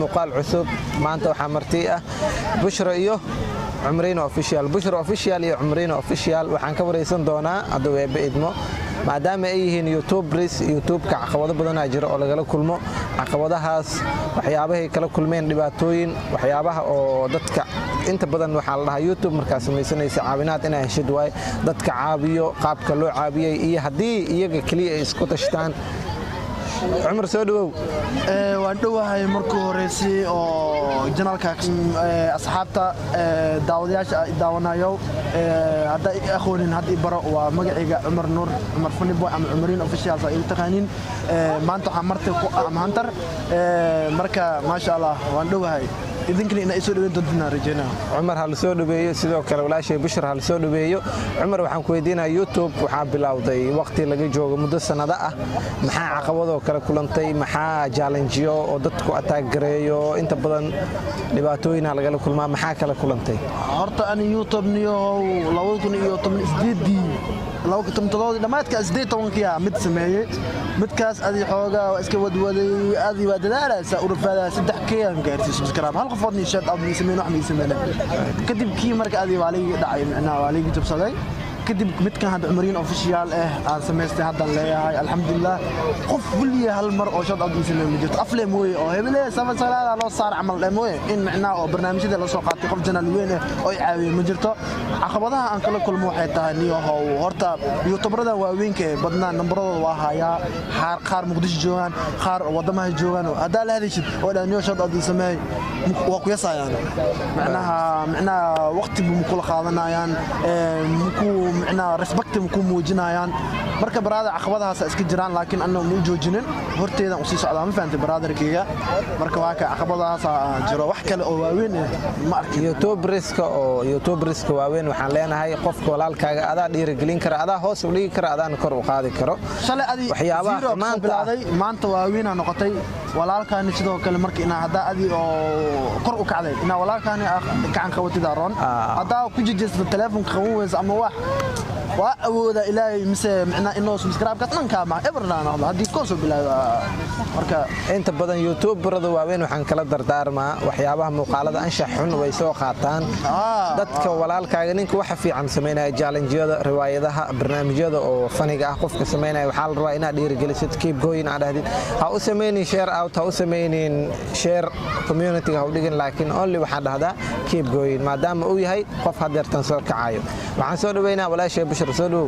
muuqaal cusub maanta waxaa marti ah Bushra iyo Cumrino official Bushra official iyo Cumrino official waxaan ka wareysan doonaa haduu eeba idmo maadaama ay yihiin YouTube-ka caqabado badan jira oo lagala kulmo caqabadahaas waxyaabaha kala kulmeen dhibaatooyin waxyaabaha oo dadka inta badan waxa la dhahaa YouTube markaas samaysanaysa caawinaad inay heshid way dadka caabiyo qaabka loo caabiyay iyo hadii iyaga kaliya isku tashtaan عمر سودو waan dhawahay markii horeysay oo janaalka asxaabta daawadayaasha daawanayo hadda aqoonin hadda baro waa magacayga Umar Nuur Umar Funibo ama Cumrino official ay taqaanin maanta waxaan martay ku Hunter marka ma sha Allah waan dhawahay idinkana inay soo dhaweyn doontaan rajayna Umar hal soo dhaweeyo sidoo kale walaashay Bushra hal soo dhaweeyo Umar waxaan ku weydiinaa YouTube waxa bilowday waqti laga joogo muddo sanado ah maxaa caqabado kala kulantay maxaa challenge-yo oo dadku attack gareeyo inta badan dhibaatooyin laga kulmaa maxaa kala kulantay horta ani YouTube niyo 2018 لو كنت متضاد لما تكاس دي طونكيا مد سميه مدكاس ادي حوغا اسك ودودي ادي ودلاله سورفادا صدح كيان غارسي سبسكرايب هل قفودني شاد ابني سمين وحمي سمينا كدب كي marka ادي walay dhacay macna walay jabsaday kadib midkan had Cumrino official aan sameystay hadda leeyahay alxamdulillah qof waliya hal mar oo shad adu sameeyay jirto afle mooy oo hebele sama salaada loo saar amal mooy in macna oo barnaamijyada la soo qaatay qof janaal weyn oo caawiyo ma jirto caqabadaha aan kala kulmo waxay tahay niyo horta youtuberada waaweynka badnaa nambaradooda waa haya qaar muqdisho joogan qaar wadamaha joogan hada la hadashid oo dhaaniyo shad adu sameeyay waa ku yasaayaan macna waqti buu kula qaadanayaan معنا ريسبكت مكون موجنايان marka baraada caqabadahaas iska jiraan laakiin anna ma joojinin horteeda u sii socdaa ma fahanti baraadarkayga marka waa ka caqabadahaas jiro wax kale oo waaweyn ma arkin YouTube-riska waaweyn waxaan leenahay qofka walaalkaaga adaa dhiirigelin kara adaa hoos u dhigi kara adaan kor u qaadi karo shalay adi waxyaabaha maanta waaweyn noqotay walaalkaani sidoo kale marka ina hadaa adi oo kor u kacday ina walaalkaani gacan qabatida roon hadaa ku jijeesto telefoonka qaboweys ama wax waa awooda ilaahay mise macna inoo subscribe ka tanka ma everland hadii koos bilaa marka inta badan YouTube-rada waaweyn waxaan kala dardaarmaa waxyaabaha muuqaalada anshax xun way soo qaataan dadka walaalkaaga ninka waxa fiican sameynaya challenge-yada riwaayadaha barnaamijyada oo faniga ah qofka sameynaya waxa la rabaa inaad dhiirigelisid keep going aad ahdid ha u sameeynin share out ha u sameeynin share community ha u dhigin laakiin only waxa dhahdaa keep going maadaama uu yahay qof hadeertan soo kacayo waxaan soo dhaweynaa walaashay Bushra soo dhaw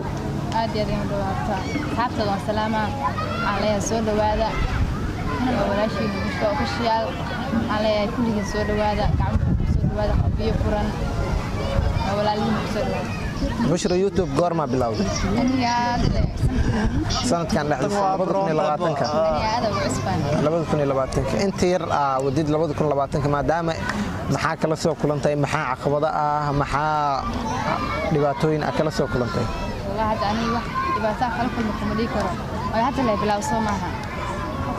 aad iyo aad dhawaata xabtada waa salaama عليها سود وهذا أنا ولاش مشتاق official عليها كل سود وهذا كعب سود وهذا قبيه فرن ولا لي سود بشرى يوتيوب قرما بلاود سنة كان لحد لبضكني لباتنك لبضكني لباتنك أنت ير وديد لبضكني لباتنك ما دام maxaa kala soo kulantay maxaa caqabada ah maxaa dhibaatooyin kala soo kulantay wallahi ani wax dhibaato kala kulmay ma karo ay hadda la bilaw Soomaha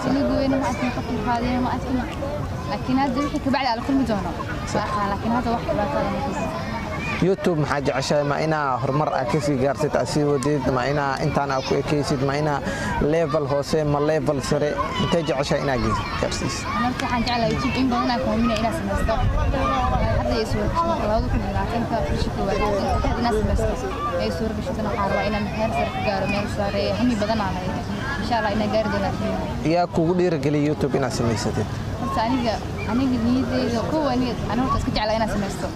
anigu weyn ma asma qofkii qaadiyay ma asma laakiin hadda wixii ka bacdi ala kulmi doono laakiin hadda wax dhibaato ma YouTube maxaa jeceshay ma ina horumar ka sii gaartay taasii wadeed ma ina intaan ku ekaysid ma ina level hoose ma level sare inta jeceshay ina gaarsiis ana waxaan jeclahay YouTube in badan aan koomina ina sameesto hadda isoo labada kun ilaatanka fishku waa ina sameesto ay soo rubishadana xarwa ina heer sare ka gaaro meel sare hami badan aan insha Allah ina gaari doona yaa kugu dhiirigeliyo YouTube ina sameysatid aniga niyadeyda ko wani ana horta iska jeclahay ina sameesto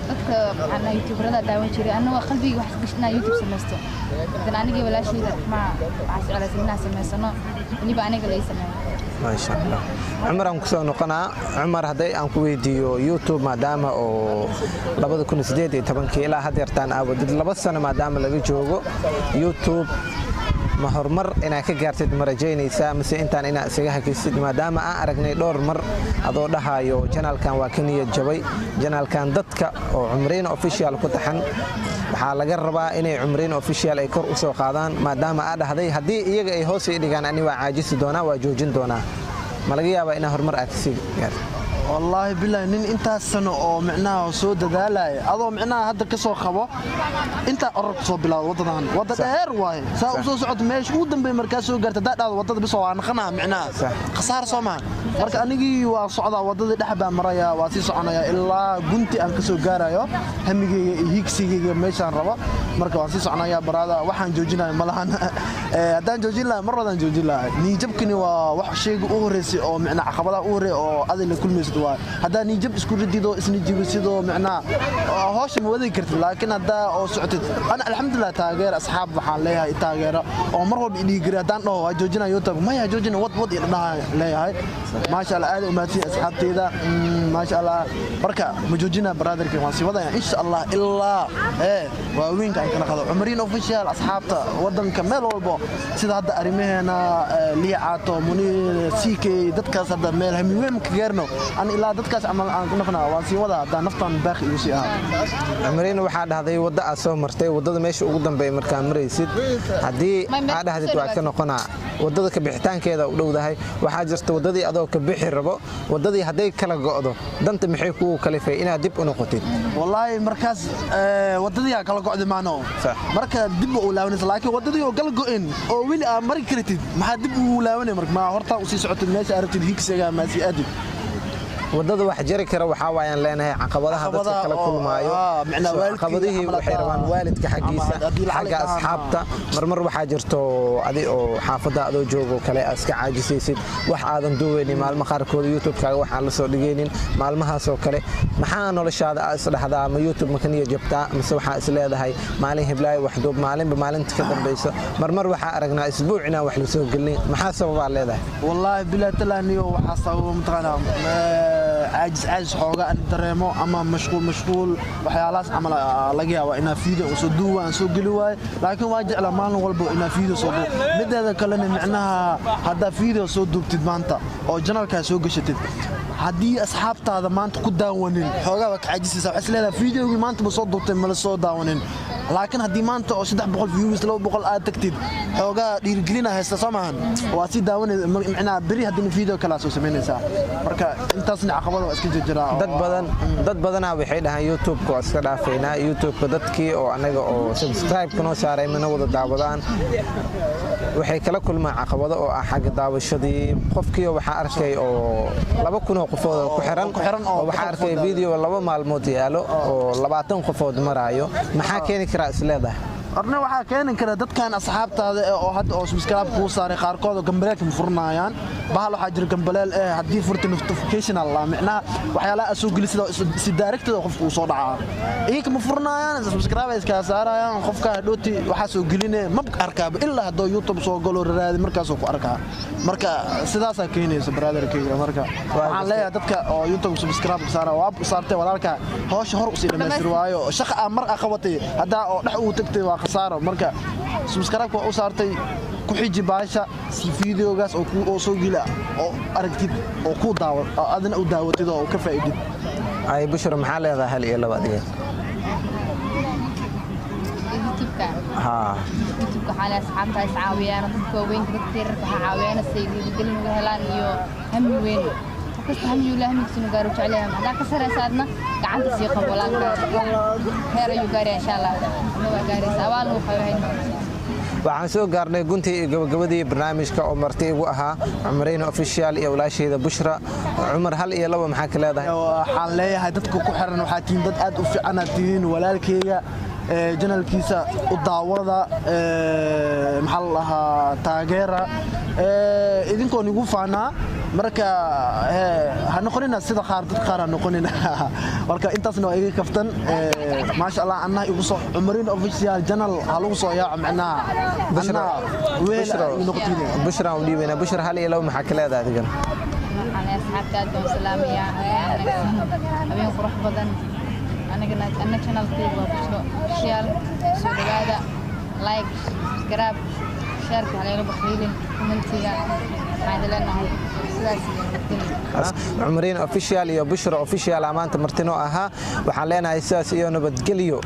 dadka ana YouTube-rada daawan jiray anoo qalbiga wax gashna YouTube sameesto dadana aniga walaashayda ma ascalaasina sameysano aniba aniga la sameeyo ma sha Allah Umar aan ku soo noqonaa Umar haday aan ku weydiiyo YouTube maadaama oo 2018 ilaa hadeertaan aawad 2 sano maadaama laga joogo YouTube ma hormar ina ka gaartid marajaynaysa mise intaan ina isaga hakaysid maadaama aan aragnay dhowr mar adoo dhahayo channelkan waa kaniya jabay channelkan dadka oo Cumrino official ku taxan waxa laga rabaa inay Cumrino official ay kor u soo qaadaan maadaama aad dhahday hadii iyaga ay hoos ay dhigaan ani waa caajisi doona waa joojin doona ma laga yaabaa ina hormar aad si gaar والله بالله nin intaas sano oo micnaha soo dadaalay adoo micnaha hadda ka soo qabo inta orod soo bilaawdo wadadan wada dheer waay saa u soo socod meesh ugu dambeey markaa soo gaarta daadada wadada bisoo aan qanaa micnaha khasaar Soomaan marka anigii waa socdaa wadada dhaxba maraya waa si soconaya ilaa gunti aan ka soo gaarayo hamigeyga iyo higsigeyga meeshaan rabo marka waan si soconaya barada waxaan joojinayaa malahan hadaan joojin lahaa mar wadaan joojin lahaa niijabkani waa wax sheeg u horeysay oo micnaha caqabada u horeey oo adil la kulmaysid waa hadaan niijab isku ridido isna jibisido micnaha hoosh ma wadi kartid laakiin hadaa oo socotid ana alxamdulillah taageer asxaab waxaan leeyahay taageero oo mar walba idii gari hadaan dhaho waa joojinayo YouTube ma yaa joojina wad idhaha leeyahay ma sha Allah aad u maadsi asxaabteeda ma sha Allah marka ma joojina brotherkii waan si wadaya insha Allah ilaa waa weynka aan kana qado Umariin official asxaabta wadanka meel walba sida hadda arimaheena liicaato munir CK dadkaas hadda meel hamiweyn ka gaarno aan ilaa dadkaas amal aan ku nafnaa waan sii wada hadda naftan baaqi igu sii ahaa Umariin waxa dhahday wada aad soo martay wadada meesha ugu dambeeyay markaa maraysid hadii aad dhahdid waa ka noqonaa wadada ka bixitaankeeda u dhowdahay waxa jirta wadadii adoo ka bixi rabo wadadii haday kala go'do danta maxay ku kalifay inaad dib u noqotid wallahi markaas wadadii kala go'day maano marka dib u laawanaysa laakiin wadadii oo kala go'in oo wili aan mari kartid maxaa dib u laawanay marka ma horta u sii socotid meesha aragtid higsiga ma sii aadid wadada wax jari kara waxa waayaan leenahay caqabadaha dadka kala kulmaayo caqabadihii waxay rabaan waalidka xaqiisa xaqa asxaabta marmar waxa jirto adi oo xaafada adoo joogo kale aska caajisaysid wax aadan duuweyn maalmo qaarkood YouTube-kaaga waxaan la soo dhigeenin maalmahaas oo kale maxaa noloshaada is dhaxdaa ma YouTube ma kaniya jabtaa mise waxa is leedahay maalin heblaay wax duub maalinba maalinta ka dambayso marmar waxa aragnaa isbuucina wax la soo gelin maxaa sababa leedahay wallahi bilaa talaaniyo waxa sababa mutaqana عاجز حوغا ان dareemo ama mashquul waxyaalaas amal laga yaabo ina fiido soo duuwaan soo gali waay laakiin waa jecla maalin walba ina fiido soo duubo mideeda kale micnaha hada fiido soo duubtid maanta oo janalka soo gashatid hadii asxaabtaada maanta ku daawanin xoogaa ka caajisaysa wax isleedahay fiidowgii maanta ma soo duubtay ma la soo daawanin laakiin hadii maanta oo 300 views 200 aad tagtid xoogaa dhiirgelina haysta Soomaan waa si daawanay micnaha bari hadii fiidoo kala soo sameynaysa marka intaasna caqabado iska jira dad badan waxay dhahaan YouTube-ka iska dhaafayna YouTube-ka dadkii oo anaga oo subscribe kana saaray mana wada daawadaan waxay kala kulmaan caqabado oo ah xagga daawashadii qofkii waxa arkay oo 200 qofood ku xiran oo waxa arkay video 2 maalmood yaalo oo 20 qofood maraayo maxaa keeni kara isleedahay arna waxa keenin kara dadkan asxaabtaada oo hadda oo subscribe ku saaray qaarkood gambareek ma furnaayaan bahal waxa jira gambaleel hadii furta notification Allah macna waxyaalaha soo gelisida si direct qofku uu soo dhacaa iinka ma furnaayaan subscribe iska saarayaan qofka dhooti waxa soo gelinay ma arkaaba illa hadoo YouTube soo galo raadi markaas uu ku arkaa marka sidaas ay keenayso brotherkayga marka waxaan leeyahay dadka oo YouTube subscribe saara waa saartay walaalka hoosh hor u sii dhameystir waayo shaqo mar aqabatay hada oo dhax uu tagtay saaro marka subscribe ku saartay ku xiji baasha si videogaas oo soo gila oo aragtid oo ku daawo adana u daawatid oo ka faa'iidid ay bushra maxaa leedahay hal iyo laba adiga YouTube-ka xaalay asxaabta ay caawiyaan dadka weyn dadka yarka caawiyaan sayid gelin uga helaan iyo ham weyn kasta ham yuulaah mid gaaro jecelahay hada ka sareysaadna gacanta si qabolaalka heer ayu gaari insha Allah waa gaari sawaal uu xawayn waxaan soo gaarnay guntii gabagabadii barnaamijka oo martay ugu ahaa Umariin official iyo walaasheeda Bushra Umar hal iyo laba maxaa ka leedahay waxaan leeyahay dadku ku xiran waxa tiin dad aad u fiican tiin walaalkeyga janalkiisa u daawada maxal lahaa taageera idinkoo nigu faanaa marka ha noqonina sida qaar noqonina marka intaasna waa iga kaftan ma sha Allah annaha igu soo Umariin official channel halu soo yaac macnaha Bushra u dhiibina Bushra hal iyo laba maxaa ka leedahay adigan waxaan asxaabtaad oo salaamaya habeen qurux badan أنا channel كي وبشو share سوداء like subscribe share على بخيلين كومنتيا هذا لنا Umariin official iyo Bushra official amaanta martino aha waxaan leenahay sidaas iyo nabadgeliyo